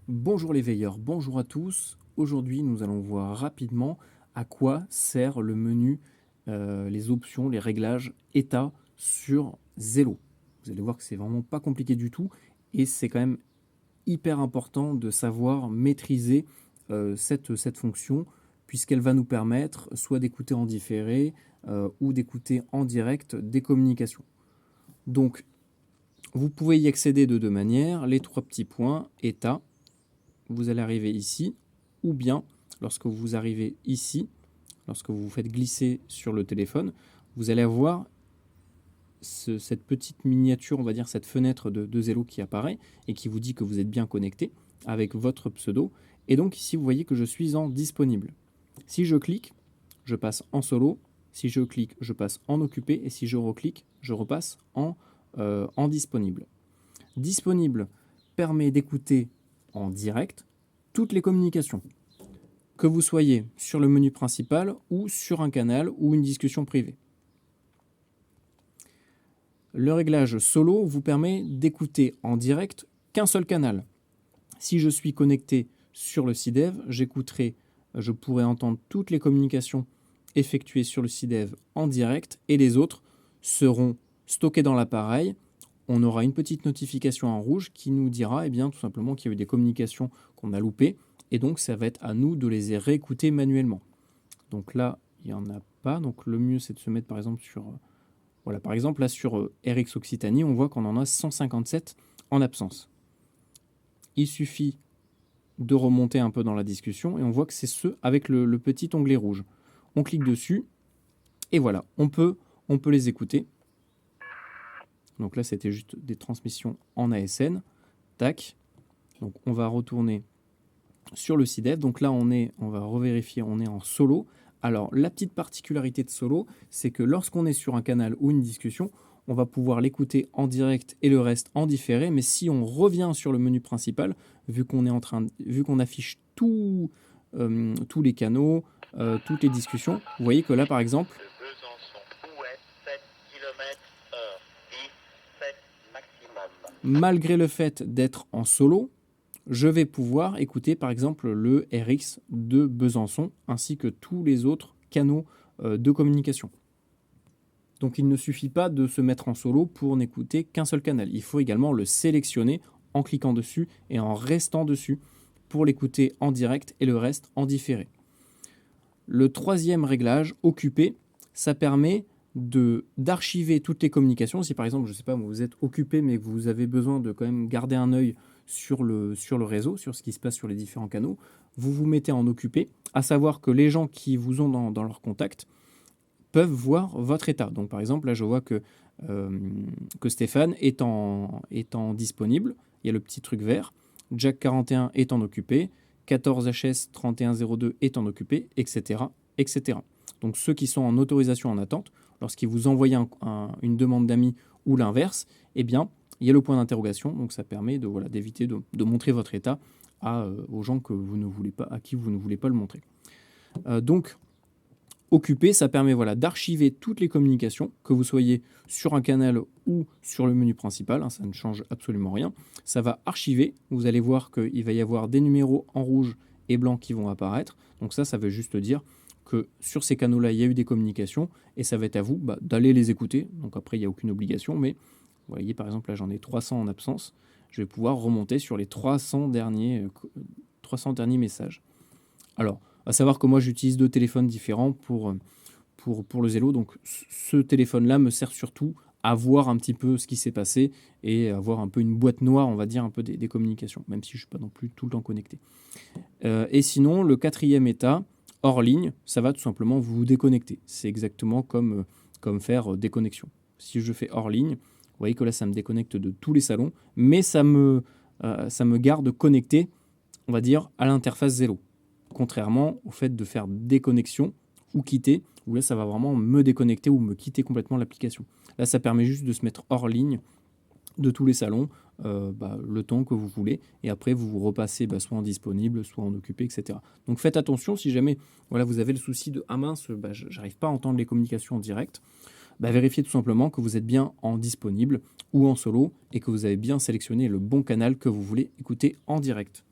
Bonjour les veilleurs, bonjour à tous. Aujourd'hui, nous allons voir rapidement à quoi sert le menu, les options, les réglages état sur Zello. Vous allez voir que c'est vraiment pas compliqué du tout et c'est quand même hyper important de savoir maîtriser, cette fonction puisqu'elle va nous permettre soit d'écouter en différé, ou d'écouter en direct des communications. Donc vous pouvez y accéder de 2 manières, les 3 petits points état. Vous allez arriver ici, ou bien lorsque vous arrivez ici, lorsque vous vous faites glisser sur le téléphone, vous allez avoir cette petite miniature, on va dire cette fenêtre de Zello qui apparaît et qui vous dit que vous êtes bien connecté avec votre pseudo. Et donc ici, vous voyez que je suis en disponible. Si je clique, je passe en solo. Si je clique, je passe en occupé. Et si je reclique, je repasse en disponible. Disponible permet d'écouter en direct toutes les communications, que vous soyez sur le menu principal ou sur un canal ou une discussion privée. Le réglage solo vous permet d'écouter en direct qu'un seul canal. Si je suis connecté sur le CIDEV, je pourrai entendre toutes les communications effectuées sur le CIDEV en direct et les autres seront stockées dans l'appareil. On aura une petite notification en rouge qui nous dira tout simplement qu'il y a eu des communications qu'on a loupées et donc ça va être à nous de les réécouter manuellement. Donc là, il n'y en a pas, donc le mieux c'est de se mettre par exemple sur voilà, par exemple là sur RX Occitanie, on voit qu'on en a 157 en absence. Il suffit de remonter un peu dans la discussion et on voit que c'est ceux avec le petit onglet rouge. On clique dessus et voilà, on peut les écouter. Donc là, c'était juste des transmissions en ASN. Tac. Donc on va retourner sur le CIDEV. Donc là, on va revérifier, on est en solo. Alors la petite particularité de solo, c'est que lorsqu'on est sur un canal ou une discussion, on va pouvoir l'écouter en direct et le reste en différé. Mais si on revient sur le menu principal, vu qu'on affiche tous les canaux, toutes les discussions, vous voyez que là, par exemple, malgré le fait d'être en solo, je vais pouvoir écouter par exemple le RX de Besançon ainsi que tous les autres canaux de communication. Donc il ne suffit pas de se mettre en solo pour n'écouter qu'un seul canal. Il faut également le sélectionner en cliquant dessus et en restant dessus pour l'écouter en direct et le reste en différé. Le troisième réglage, occuper, ça permet d'archiver toutes les communications. Si par exemple, je ne sais pas, vous êtes occupé mais que vous avez besoin de quand même garder un œil sur le réseau, sur ce qui se passe sur les différents canaux, vous vous mettez en occupé, à savoir que les gens qui vous ont dans leur contact peuvent voir votre état. Donc par exemple, là je vois que Stéphane est en disponible, il y a le petit truc vert, Jack 41 est en occupé, 14HS 3102 est en occupé, etc., etc. Donc ceux qui sont en autorisation en attente, lorsqu'ils vous envoient une demande d'amis ou l'inverse, eh bien, il y a le point d'interrogation, donc ça permet d'éviter de montrer votre état aux gens que vous ne voulez pas, à qui vous ne voulez pas le montrer. Donc, occuper, ça permet d'archiver toutes les communications, que vous soyez sur un canal ou sur le menu principal, ça ne change absolument rien. Ça va archiver, vous allez voir qu'il va y avoir des numéros en rouge et blanc qui vont apparaître. Donc ça veut juste dire que sur ces canaux-là, il y a eu des communications et ça va être à vous d'aller les écouter. Donc après, il n'y a aucune obligation, mais vous voyez, par exemple, là, j'en ai 300 en absence. Je vais pouvoir remonter sur les 300 derniers messages. Alors, à savoir que moi, j'utilise 2 téléphones différents pour le Zello. Donc, ce téléphone-là me sert surtout à voir un petit peu ce qui s'est passé et avoir un peu une boîte noire, on va dire, un peu des communications, même si je ne suis pas non plus tout le temps connecté. Et sinon, le quatrième état, hors ligne, ça va tout simplement vous déconnecter. C'est exactement comme faire déconnexion. Si je fais hors ligne, vous voyez que là, ça me déconnecte de tous les salons, mais ça me garde connecté, on va dire, à l'interface Zello. Contrairement au fait de faire déconnexion ou quitter, où là, ça va vraiment me déconnecter ou me quitter complètement l'application. Là, ça permet juste de se mettre hors ligne de tous les salons, le temps que vous voulez, et après vous repassez soit en disponible, soit en occupé, etc. Donc faites attention si jamais vous avez le souci de ah mince, j'arrive pas à entendre les communications en direct, vérifiez tout simplement que vous êtes bien en disponible ou en solo et que vous avez bien sélectionné le bon canal que vous voulez écouter en direct.